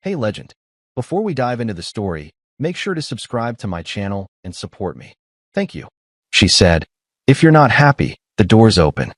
Hey legend, before we dive into the story, make sure to subscribe to my channel and support me. Thank you. She said, if you're not happy, the door's open.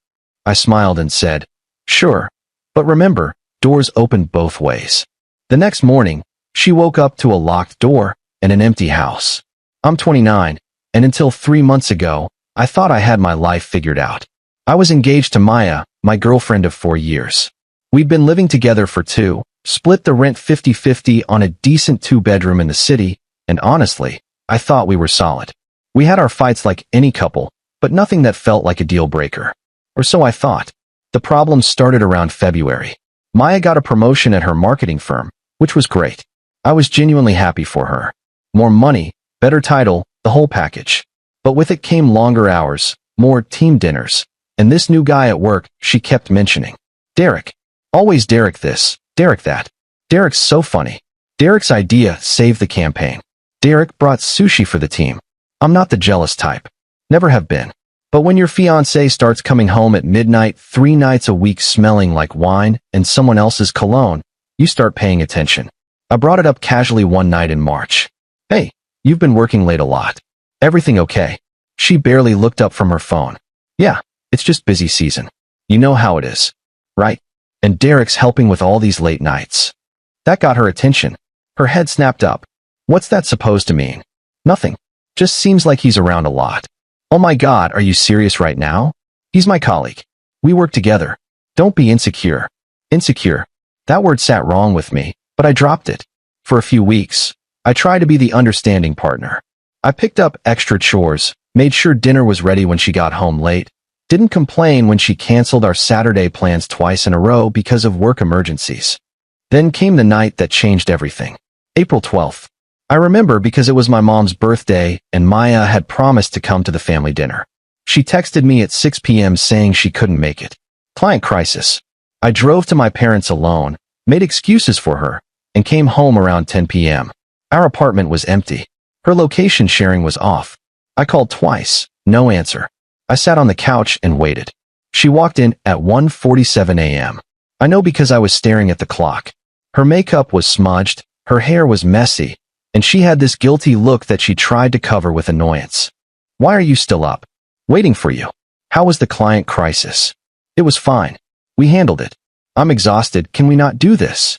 I smiled and said, sure, but remember, doors open both ways. The next morning, she woke up to a locked door and an empty house. I'm 29, and until 3 months ago, I thought I had my life figured out. I was engaged to Maya, my girlfriend of 4 years. We'd been living together for 2, split the rent 50-50 on a decent 2-bedroom in the city, and honestly, I thought we were solid. We had our fights like any couple, but nothing that felt like a deal breaker. Or so I thought. The problem started around February. Maya got a promotion at her marketing firm, which was great. I was genuinely happy for her. More money, better title, the whole package. But with it came longer hours, more team dinners, and this new guy at work she kept mentioning. Derek. Always Derek this, Derek that. Derek's so funny. Derek's idea saved the campaign. Derek brought sushi for the team. I'm not the jealous type. Never have been. But when your fiancé starts coming home at midnight 3 nights a week smelling like wine and someone else's cologne, you start paying attention. I brought it up casually one night in March. Hey, you've been working late a lot. Everything okay? She barely looked up from her phone. Yeah, it's just busy season. You know how it is, right? And Derek's helping with all these late nights. That got her attention. Her head snapped up. What's that supposed to mean? Nothing. Just seems like he's around a lot. Oh my God, are you serious right now? He's my colleague. We work together. Don't be insecure. Insecure. That word sat wrong with me, but I dropped it. For a few weeks, I tried to be the understanding partner. I picked up extra chores, made sure dinner was ready when she got home late, didn't complain when she canceled our Saturday plans twice in a row because of work emergencies. Then came the night that changed everything. April 12th. I remember because it was my mom's birthday and Maya had promised to come to the family dinner. She texted me at 6 p.m. saying she couldn't make it. Client crisis. I drove to my parents alone, made excuses for her, and came home around 10 p.m. Our apartment was empty. Her location sharing was off. I called twice, no answer. I sat on the couch and waited. She walked in at 1:47 a.m. I know because I was staring at the clock. Her makeup was smudged, her hair was messy, and she had this guilty look that she tried to cover with annoyance. Why are you still up? Waiting for you. How was the client crisis? It was fine. We handled it. I'm exhausted. Can we not do this?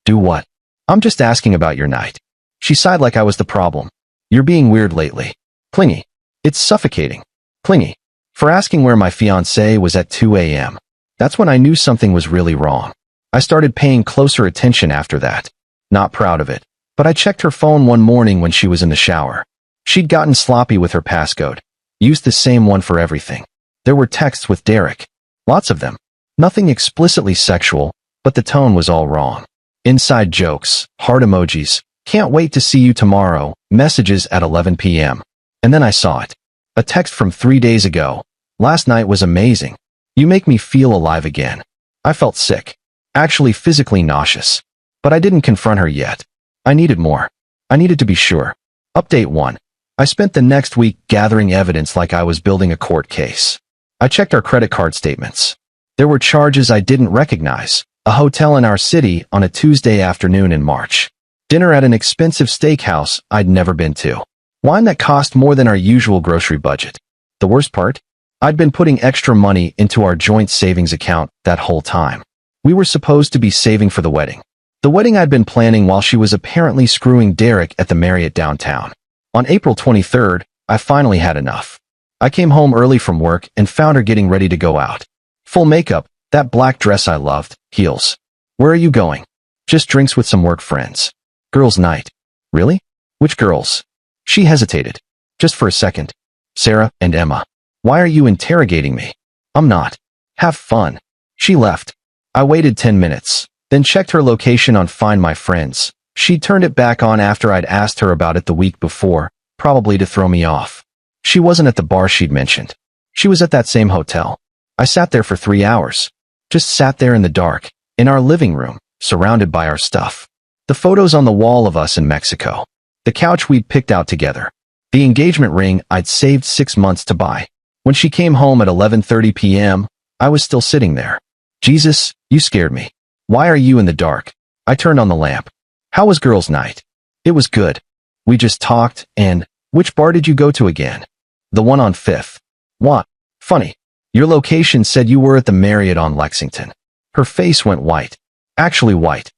Do what? I'm just asking about your night. She sighed like I was the problem. You're being weird lately. Clingy. It's suffocating. Clingy. For asking where my fiancé was at 2 a.m. That's when I knew something was really wrong. I started paying closer attention after that. Not proud of it. But I checked her phone one morning when she was in the shower. She'd gotten sloppy with her passcode. Used the same one for everything. There were texts with Derek. Lots of them. Nothing explicitly sexual, but the tone was all wrong. Inside jokes, heart emojis, can't wait to see you tomorrow, messages at 11 p.m. And then I saw it. A text from 3 days ago. Last night was amazing. You make me feel alive again. I felt sick. Actually physically nauseous. But I didn't confront her yet. I needed more. I needed to be sure. Update 1. I spent the next week gathering evidence like I was building a court case. I checked our credit card statements. There were charges I didn't recognize. A hotel in our city on a Tuesday afternoon in March. Dinner at an expensive steakhouse I'd never been to. Wine that cost more than our usual grocery budget. The worst part? I'd been putting extra money into our joint savings account that whole time. We were supposed to be saving for the wedding. The wedding I'd been planning while she was apparently screwing Derek at the Marriott downtown. On April 23rd, I finally had enough. I came home early from work and found her getting ready to go out. Full makeup, that black dress I loved, heels. Where are you going? Just drinks with some work friends. Girls' night. Really? Which girls? She hesitated. Just for a second. Sarah and Emma. Why are you interrogating me? I'm not. Have fun. She left. I waited 10 minutes, then checked her location on Find My Friends. She turned it back on after I'd asked her about it the week before, probably to throw me off. She wasn't at the bar she'd mentioned. She was at that same hotel. I sat there for 3 hours. Just sat there in the dark, in our living room, surrounded by our stuff. The photos on the wall of us in Mexico. The couch we'd picked out together. The engagement ring I'd saved 6 months to buy. When she came home at 11:30 p.m., I was still sitting there. Jesus, you scared me. Why are you in the dark? I turned on the lamp. How was girls' night? It was good. We just talked, and which bar did you go to again? The one on 5th. What? Funny. Your location said you were at the Marriott on Lexington. Her face went white. Actually white.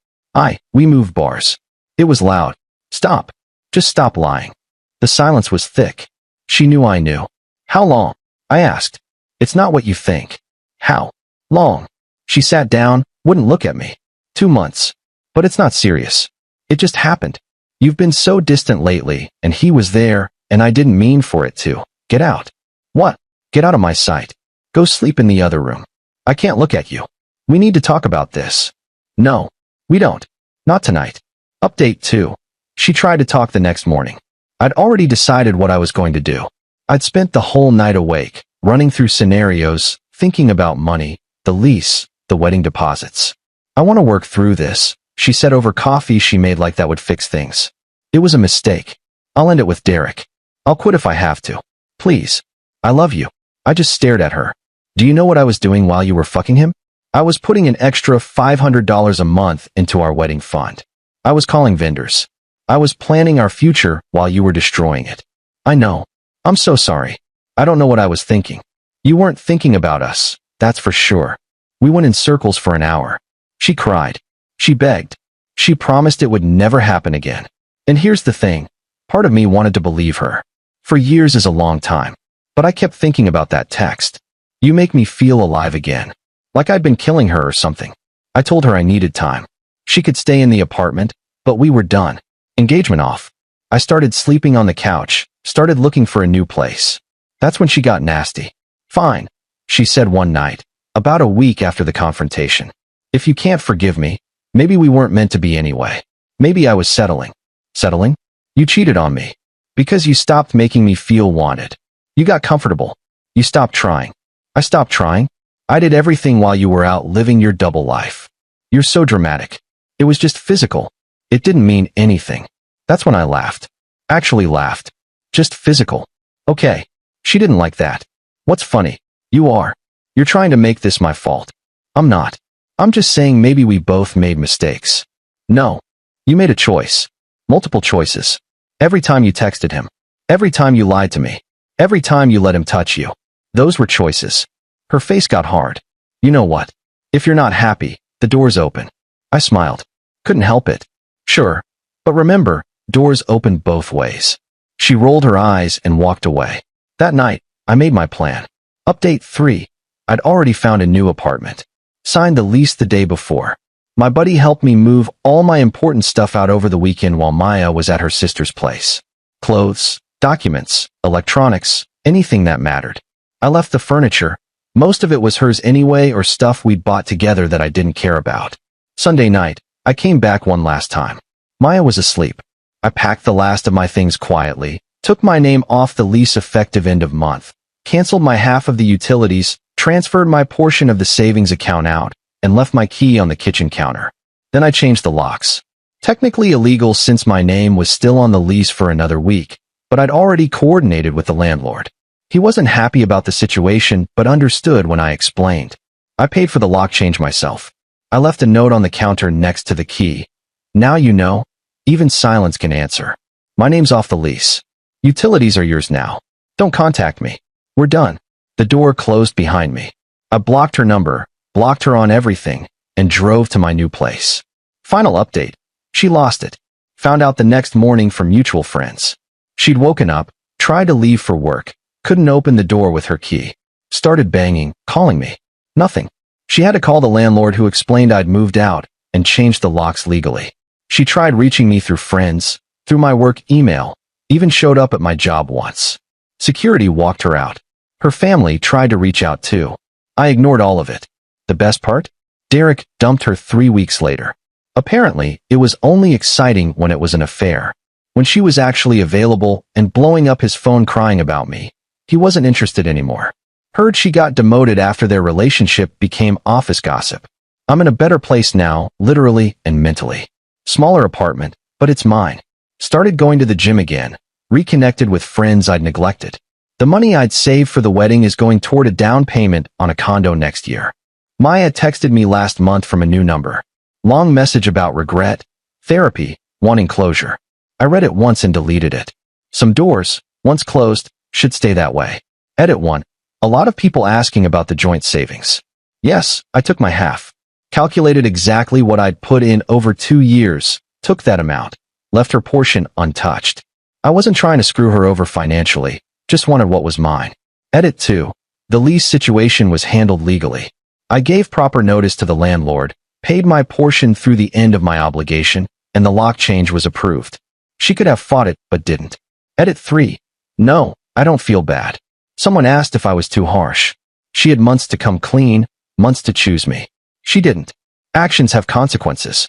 We moved bars. It was loud. Stop. Just stop lying. The silence was thick. She knew I knew. How long? I asked. It's not what you think. How long? She sat down, wouldn't look at me. 2 months. But it's not serious. It just happened. You've been so distant lately, and he was there, and I didn't mean for it to. Get out. What? Get out of my sight. Go sleep in the other room. I can't look at you. We need to talk about this. No. We don't. Not tonight. Update 2. She tried to talk the next morning. I'd already decided what I was going to do. I'd spent the whole night awake, running through scenarios, thinking about money, the lease, the wedding deposits. I want to work through this, she said over coffee she made like that would fix things. It was a mistake. I'll end it with Derek. I'll quit if I have to. Please. I love you. I just stared at her. Do you know what I was doing while you were fucking him? I was putting an extra $500 a month into our wedding fund. I was calling vendors. I was planning our future while you were destroying it. I know. I'm so sorry. I don't know what I was thinking. You weren't thinking about us, that's for sure. We went in circles for an hour. She cried. She begged. She promised it would never happen again. And here's the thing. Part of me wanted to believe her. For years is a long time. But I kept thinking about that text. You make me feel alive again. Like I'd been killing her or something. I told her I needed time. She could stay in the apartment, but we were done. Engagement off. I started sleeping on the couch, started looking for a new place. That's when she got nasty. Fine, she said one night, about a week after the confrontation. If you can't forgive me, maybe we weren't meant to be anyway. Maybe I was settling. Settling? You cheated on me. Because you stopped making me feel wanted. You got comfortable. You stopped trying. I stopped trying. I did everything while you were out living your double life. You're so dramatic. It was just physical. It didn't mean anything. That's when I laughed. Actually laughed. Just physical. Okay. She didn't like that. What's funny? You are. You're trying to make this my fault. I'm not. I'm just saying maybe we both made mistakes. No. You made a choice. Multiple choices. Every time you texted him. Every time you lied to me. Every time you let him touch you. Those were choices. Her face got hard. You know what? If you're not happy, the door's open. I smiled. Couldn't help it. Sure. But remember, doors open both ways. She rolled her eyes and walked away. That night, I made my plan. Update 3. I'd already found a new apartment. Signed the lease the day before. My buddy helped me move all my important stuff out over the weekend while Maya was at her sister's place. Clothes, documents, electronics, anything that mattered. I left the furniture. Most of it was hers anyway or stuff we'd bought together that I didn't care about. Sunday night, I came back one last time. Maya was asleep. I packed the last of my things quietly, took my name off the lease effective end of month, canceled my half of the utilities, transferred my portion of the savings account out, and left my key on the kitchen counter. Then I changed the locks. Technically illegal since my name was still on the lease for another week, but I'd already coordinated with the landlord. He wasn't happy about the situation, but understood when I explained. I paid for the lock change myself. I left a note on the counter next to the key. Now you know, even silence can answer. My name's off the lease. Utilities are yours now. Don't contact me. We're done. The door closed behind me. I blocked her number, blocked her on everything, and drove to my new place. Final update. She lost it. Found out the next morning from mutual friends. She'd woken up, tried to leave for work, couldn't open the door with her key. Started banging, calling me. Nothing. She had to call the landlord who explained I'd moved out and changed the locks legally. She tried reaching me through friends, through my work email, even showed up at my job once. Security walked her out. Her family tried to reach out too. I ignored all of it. The best part? Derek dumped her 3 weeks later. Apparently, it was only exciting when it was an affair. When she was actually available and blowing up his phone crying about me, he wasn't interested anymore. Heard she got demoted after their relationship became office gossip. I'm in a better place now, literally and mentally. Smaller apartment, but it's mine. Started going to the gym again, reconnected with friends I'd neglected. The money I'd saved for the wedding is going toward a down payment on a condo next year. Maya texted me last month from a new number. Long message about regret, therapy, wanting closure. I read it once and deleted it. Some doors, once closed, should stay that way. Edit 1. A lot of people asking about the joint savings. Yes, I took my half. Calculated exactly what I'd put in over 2 years, took that amount, left her portion untouched. I wasn't trying to screw her over financially, just wanted what was mine. Edit 2. The lease situation was handled legally. I gave proper notice to the landlord, paid my portion through the end of my obligation, and the lock change was approved. She could have fought it, but didn't. Edit 3. No, I don't feel bad. Someone asked if I was too harsh. She had months to come clean, months to choose me. She didn't. Actions have consequences.